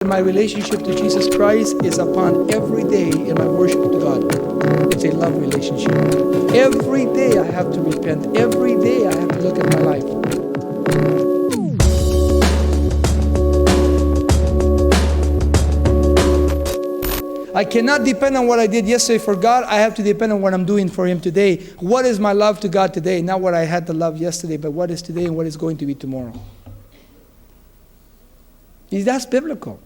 My relationship to Jesus Christ is upon every day in my worship to God. It's a love relationship. Every day I have to repent. Every day I have to look at my life. I cannot depend on what I did yesterday for God. I have to depend on what I'm doing for Him today. What is my love to God today? Not what I had to love yesterday, but what is today and what is going to be tomorrow. That's biblical.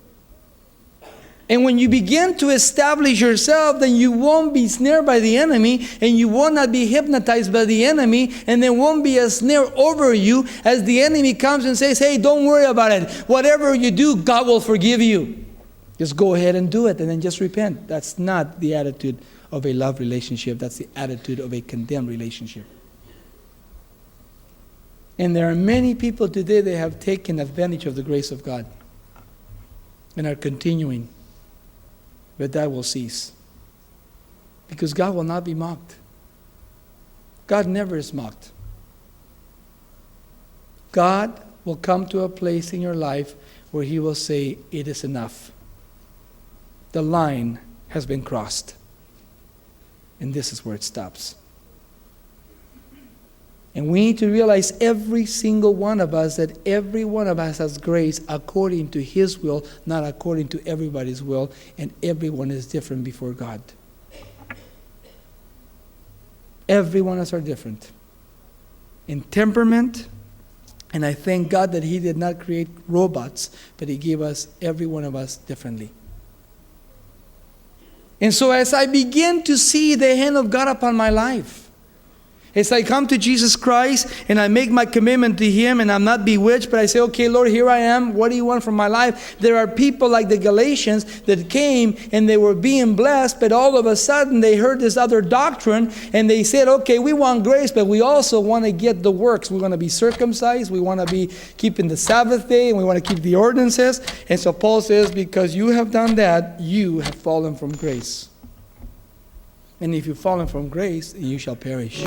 And when you begin to establish yourself, then you won't be snared by the enemy, and you will not be hypnotized by the enemy, and there won't be a snare over you as the enemy comes and says, hey, don't worry about it. Whatever you do, God will forgive you. Just go ahead and do it, and then just repent. That's not the attitude of a love relationship. That's the attitude of a condemned relationship. And there are many people today that have taken advantage of the grace of God and are continuing. But that will cease. Because God will not be mocked. God never is mocked. God will come to a place in your life where He will say, it is enough. The line has been crossed. And this is where it stops. And we need to realize, every single one of us, that every one of us has grace according to His will, not according to everybody's will, and everyone is different before God. Every one of us are different in temperament, and I thank God that He did not create robots, but He gave us, every one of us, differently. And so as I begin to see the hand of God upon my life, as I come to Jesus Christ and I make my commitment to Him, and I'm not bewitched, but I say, okay, Lord, here I am. What do you want from my life? There are people like the Galatians that came and they were being blessed, but all of a sudden they heard this other doctrine and they said, okay, we want grace, but we also want to get the works. We want to be circumcised. We want to be keeping the Sabbath day, and we want to keep the ordinances. And so Paul says, because you have done that, you have fallen from grace. And if you've fallen from grace, you shall perish.